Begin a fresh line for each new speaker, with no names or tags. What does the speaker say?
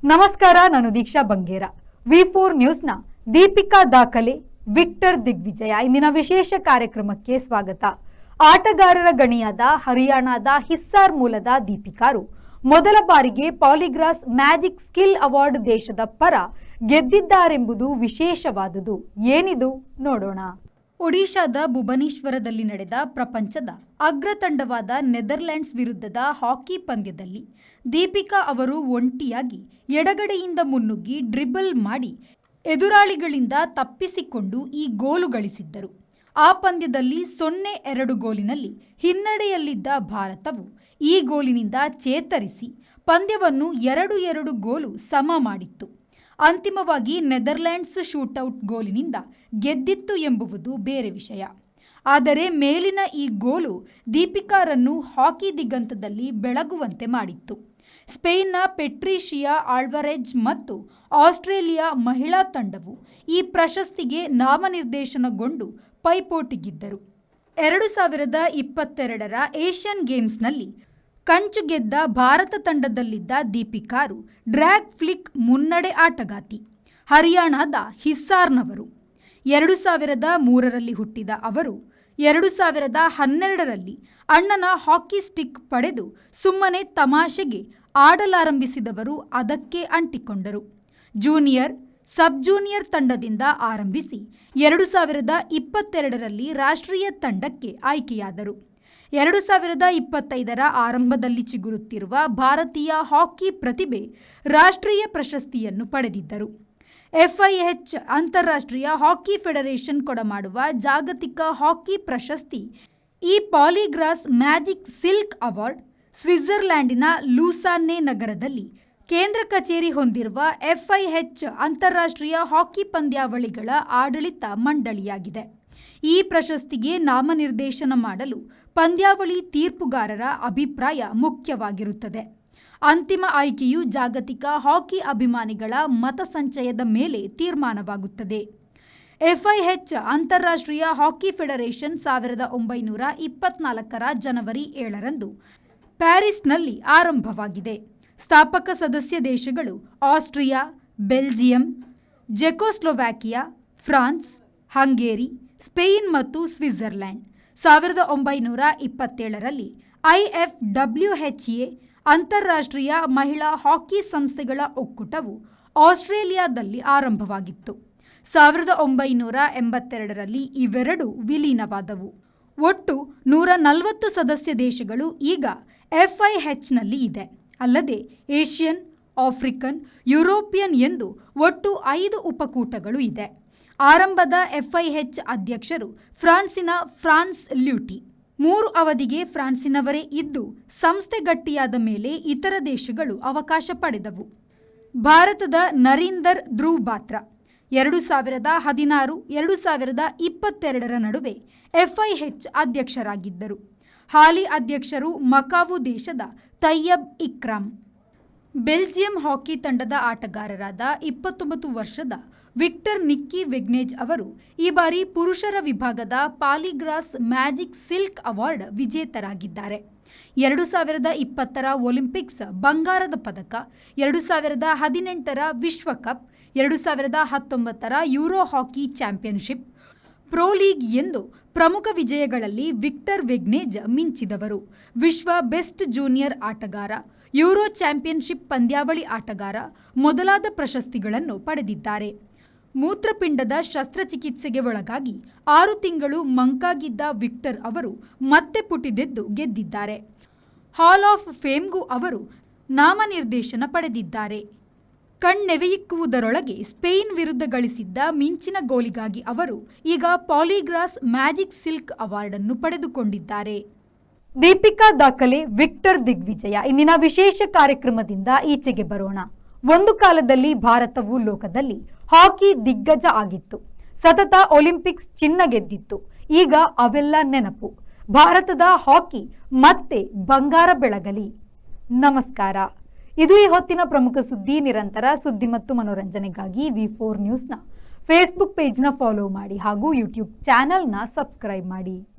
ನಮಸ್ಕಾರ, ನಾನು ದೀಕ್ಷಾ ಬಂಗೇರ. ವಿ4 ನ್ಯೂಸ್ನ ದೀಪಿಕಾ ದಾಖಲೆ, ವಿಕ್ಟರ್ ದಿಗ್ವಿಜಯ ಇಂದಿನ ವಿಶೇಷ ಕಾರ್ಯಕ್ರಮಕ್ಕೆ ಸ್ವಾಗತ. ಆಟಗಾರರ ಗಣಿಯಾದ ಹರಿಯಾಣದ ಹಿಸ್ಸಾರ್ ಮೂಲದ ದೀಪಿಕಾರು ಮೊದಲ ಬಾರಿಗೆ ಪಾಲಿಗ್ರಾಸ್ ಮ್ಯಾಜಿಕ್ ಸ್ಕಿಲ್ ಅವಾರ್ಡ್ ದೇಶದ ಪರ ಗೆದ್ದಿದ್ದಾರೆಂಬುದು ವಿಶೇಷವಾದುದು. ಏನಿದು ನೋಡೋಣ. ಒಡಿಶಾದ ಭುವನೇಶ್ವರದಲ್ಲಿ ನಡೆದ ಪ್ರಪಂಚದ ಅಗ್ರತಂಡವಾದ ನೆದರ್ಲ್ಯಾಂಡ್ಸ್ ವಿರುದ್ಧದ ಹಾಕಿ ಪಂದ್ಯದಲ್ಲಿ ದೀಪಿಕಾ ಅವರು ಒಂಟಿಯಾಗಿ ಎಡಗಡೆಯಿಂದ ಮುನ್ನುಗ್ಗಿ ಡ್ರಿಬಲ್ ಮಾಡಿ ಎದುರಾಳಿಗಳಿಂದ ತಪ್ಪಿಸಿಕೊಂಡು ಈ ಗೋಲು ಗಳಿಸಿದ್ದರು. ಆ ಪಂದ್ಯದಲ್ಲಿ 0-2 ಗೋಲಿನಲ್ಲಿ ಹಿನ್ನಡೆಯಲ್ಲಿದ್ದ ಭಾರತವು ಈ ಗೋಲಿನಿಂದ ಚೇತರಿಸಿ ಪಂದ್ಯವನ್ನು 2-2 ಗೋಲು ಸಮ ಮಾಡಿತ್ತು. ಅಂತಿಮವಾಗಿ ನೆದರ್ಲ್ಯಾಂಡ್ಸ್ ಶೂಟೌಟ್ ಗೋಲಿನಿಂದ ಗೆದ್ದಿತ್ತು ಎಂಬುವುದು ಬೇರೆ ವಿಷಯ. ಆದರೆ ಮೇಲಿನ ಈ ಗೋಲು ದೀಪಿಕಾರನ್ನು ಹಾಕಿ ದಿಗಂತದಲ್ಲಿ ಬೆಳಗುವಂತೆ ಮಾಡಿತ್ತು. ಸ್ಪೇನ್ನ ಪೆಟ್ರಿಷಿಯಾ ಆಲ್ವಾರೆಜ್ ಮತ್ತು ಆಸ್ಟ್ರೇಲಿಯಾ ಮಹಿಳಾ ತಂಡವು ಈ ಪ್ರಶಸ್ತಿಗೆ ನಾಮನಿರ್ದೇಶನಗೊಂಡು ಪೈಪೋಟಿಗಿದ್ದರು. 2022ರ ಏಷ್ಯನ್ ಗೇಮ್ಸ್ನಲ್ಲಿ ಕಂಚು ಗೆದ್ದ ಭಾರತ ತಂಡದಲ್ಲಿದ್ದ ದೀಪಿಕಾರು ಡ್ರ್ಯಾಗ್ ಫ್ಲಿಕ್ ಮುನ್ನಡೆ ಆಟಗಾತಿ. ಹರಿಯಾಣದ ಹಿಸ್ಸಾರ್ನವರು. 2003ರಲ್ಲಿ ಹುಟ್ಟಿದ ಅವರು 2012ರಲ್ಲಿ ಅಣ್ಣನ ಹಾಕಿ ಸ್ಟಿಕ್ ಪಡೆದು ಸುಮ್ಮನೆ ತಮಾಷೆಗೆ ಆಡಲಾರಂಭಿಸಿದವರು ಅದಕ್ಕೆ ಅಂಟಿಕೊಂಡರು. ಜೂನಿಯರ್, ಸಬ್ ಜೂನಿಯರ್ ತಂಡದಿಂದ ಆರಂಭಿಸಿ 2022ರಲ್ಲಿ ರಾಷ್ಟ್ರೀಯ ತಂಡಕ್ಕೆ ಆಯ್ಕೆಯಾದರು. 2025ರ ಆರಂಭದಲ್ಲಿ ಚಿಗುರುತ್ತಿರುವ ಭಾರತೀಯ ಹಾಕಿ ಪ್ರತಿಭೆ ರಾಷ್ಟ್ರೀಯ ಪ್ರಶಸ್ತಿಯನ್ನು ಪಡೆದಿದ್ದರು. FIH ಅಂತಾರಾಷ್ಟ್ರೀಯ ಹಾಕಿ ಫೆಡರೇಷನ್ ಕೊಡಮಾಡುವ ಜಾಗತಿಕ ಹಾಕಿ ಪ್ರಶಸ್ತಿ ಈ ಪಾಲಿಗ್ರಾಸ್ ಮ್ಯಾಜಿಕ್ ಸಿಲ್ಕ್ ಅವಾರ್ಡ್ ಸ್ವಿಟ್ಜರ್ಲ್ಯಾಂಡಿನ ಲೂಸಾನ್ನೆ ನಗರದಲ್ಲಿ ಕೇಂದ್ರ ಕಚೇರಿ ಹೊಂದಿರುವ FIH ಅಂತಾರಾಷ್ಟ್ರೀಯ ಹಾಕಿ ಪಂದ್ಯಾವಳಿಗಳ ಆಡಳಿತ ಮಂಡಳಿಯಾಗಿದೆ. ಈ ಪ್ರಶಸ್ತಿಗೆ ನಾಮನಿರ್ದೇಶನ ಮಾಡಲು ಪಂದ್ಯಾವಳಿ ತೀರ್ಪುಗಾರರ ಅಭಿಪ್ರಾಯ ಮುಖ್ಯವಾಗಿರುತ್ತದೆ. ಅಂತಿಮ ಆಯ್ಕೆಯು ಜಾಗತಿಕ ಹಾಕಿ ಅಭಿಮಾನಿಗಳ ಮತಸಂಚಯದ ಮೇಲೆ ತೀರ್ಮಾನವಾಗುತ್ತದೆ. FIH ಅಂತಾರಾಷ್ಟ್ರೀಯ ಹಾಕಿ ಫೆಡರೇಷನ್ 1924ರ ಜನವರಿ 7ರಂದು ಪ್ಯಾರಿಸ್ನಲ್ಲಿ ಆರಂಭವಾಗಿದೆ. ಸ್ಥಾಪಕ ಸದಸ್ಯ ದೇಶಗಳು Austria, Belgium, Czechoslovakia, France, Hungary, Spain ಮತ್ತು ಸ್ವಿಟ್ಜರ್ಲ್ಯಾಂಡ್. 1927ರಲ್ಲಿ IFWHA ಅಂತಾರಾಷ್ಟ್ರೀಯ ಮಹಿಳಾ ಹಾಕಿ ಸಂಸ್ಥೆಗಳ ಒಕ್ಕೂಟವು ಆಸ್ಟ್ರೇಲಿಯಾದಲ್ಲಿ ಆರಂಭವಾಗಿತ್ತು. 1982ರಲ್ಲಿ ಇವೆರಡೂ ವಿಲೀನವಾದವು. ಒಟ್ಟು 140 ಸದಸ್ಯ ದೇಶಗಳು ಈಗ FIHನಲ್ಲಿ ಇದೆ. ಅಲ್ಲದೆ ಏಷ್ಯನ್, ಆಫ್ರಿಕನ್, ಯುರೋಪಿಯನ್ ಎಂದು ಒಟ್ಟು 5 ಉಪಕೂಟಗಳು ಇದೆ. ಆರಂಭದ FIH ಅಧ್ಯಕ್ಷರು ಫ್ರಾನ್ಸಿನ ಫ್ರಾನ್ಸ್ ಲ್ಯೂಟಿ. 3 ಅವಧಿಗೆ ಫ್ರಾನ್ಸಿನವರೇ ಇದ್ದು ಸಂಸ್ಥೆ ಗಟ್ಟಿಯಾದ ಮೇಲೆ ಇತರ ದೇಶಗಳು ಅವಕಾಶ ಪಡೆದವು. ಭಾರತದ ನರೀಂದರ್ ಧ್ರುವ್ ಬಾತ್ರಾ 2016-2022ರ ನಡುವೆ FIH ಅಧ್ಯಕ್ಷರಾಗಿದ್ದರು. ಹಾಲಿ ಅಧ್ಯಕ್ಷರು ಮಕಾವು ದೇಶದ ತಯ್ಯಬ್ ಇಕ್ರಾಮ್. ಬೆಲ್ಜಿಯಂ ಹಾಕಿ ತಂಡದ ಆಟಗಾರರಾದ 29 ವರ್ಷದ ವಿಕ್ಟರ್ ನಿಕ್ಕಿ ವೆಗ್ನೇಜ್ ಅವರು ಈ ಬಾರಿ ಪುರುಷರ ವಿಭಾಗದ ಪಾಲಿಗ್ರಾಸ್ ಮ್ಯಾಜಿಕ್ ಸಿಲ್ಕ್ ಅವಾರ್ಡ್ ವಿಜೇತರಾಗಿದ್ದಾರೆ. 2020ರ ಒಲಿಂಪಿಕ್ಸ್ ಬಂಗಾರದ ಪದಕ, 2018ರ ವಿಶ್ವಕಪ್, 2019ರ Euro hockey championship, pro league ಎಂದು ಪ್ರಮುಖ ವಿಜಯಗಳಲ್ಲಿ ವಿಕ್ಟರ್ ವೆಗ್ನೇಜ್ ಮಿಂಚಿದವರು. ವಿಶ್ವ ಬೆಸ್ಟ್ ಜೂನಿಯರ್ ಆಟಗಾರ, ಯೂರೋ ಚಾಂಪಿಯನ್ಶಿಪ್ ಪಂದ್ಯಾವಳಿ ಆಟಗಾರ ಮೊದಲಾದ ಪ್ರಶಸ್ತಿಗಳನ್ನು ಪಡೆದಿದ್ದಾರೆ. ಮೂತ್ರಪಿಂಡದ ಶಸ್ತ್ರಚಿಕಿತ್ಸೆಗೆ ಒಳಗಾಗಿ 6 ತಿಂಗಳು ಮಂಕಾಗಿದ್ದ ವಿಕ್ಟರ್ ಅವರು ಮತ್ತೆ ಪುಟಿದೆದ್ದು ಗೆದ್ದಿದ್ದಾರೆ. ಹಾಲ್ ಆಫ್ ಫೇಮ್ಗೂ ಅವರು ನಾಮನಿರ್ದೇಶನ ಪಡೆದಿದ್ದಾರೆ. ಕಣ್ಣೆವೆಯಿಕ್ಕುವುದರೊಳಗೆ ಸ್ಪೇನ್ ವಿರುದ್ಧ ಗಳಿಸಿದ್ದ ಮಿಂಚಿನ ಗೋಲಿಗಾಗಿ ಅವರು ಈಗ ಪಾಲಿಗ್ರಾಸ್ ಮ್ಯಾಜಿಕ್ ಸಿಲ್ಕ್ ಅವಾರ್ಡ್ ಅನ್ನು ಪಡೆದುಕೊಂಡಿದ್ದಾರೆ. ದೀಪಿಕಾ ದಾಖಲೆ, ವಿಕ್ಟರ್ ದಿಗ್ವಿಜಯ ಇಂದಿನ ವಿಶೇಷ ಕಾರ್ಯಕ್ರಮದಿಂದ ಈಚೆಗೆ ಬರೋಣ. ಒಂದು ಕಾಲದಲ್ಲಿ ಭಾರತವು ಲೋಕದಲ್ಲಿ ಹಾಕಿ ದಿಗ್ಗಜ ಆಗಿತ್ತು. ಸತತ ಒಲಿಂಪಿಕ್ಸ್ ಚಿನ್ನ ಗೆದ್ದಿತ್ತು. ಈಗ ಅವೆಲ್ಲ ನೆನಪು. ಭಾರತದ ಹಾಕಿ ಮತ್ತೆ ಬಂಗಾರ ಬೆಳಗಲಿ. ನಮಸ್ಕಾರ. ಇದು ಈ ಹೊತ್ತಿನ ಪ್ರಮುಖ ಸುದ್ದಿ. ನಿರಂತರ ಸುದ್ದಿ ಮತ್ತು ಮನೋರಂಜನೆಗಾಗಿ ವಿ4 ನ್ಯೂಸ್ನ ಫೇಸ್ಬುಕ್ ಪೇಜ್ನ ಫಾಲೋ ಮಾಡಿ ಹಾಗೂ ಯೂಟ್ಯೂಬ್ ಚಾನೆಲ್ನ ಸಬ್ಸ್ಕ್ರೈಬ್ ಮಾಡಿ.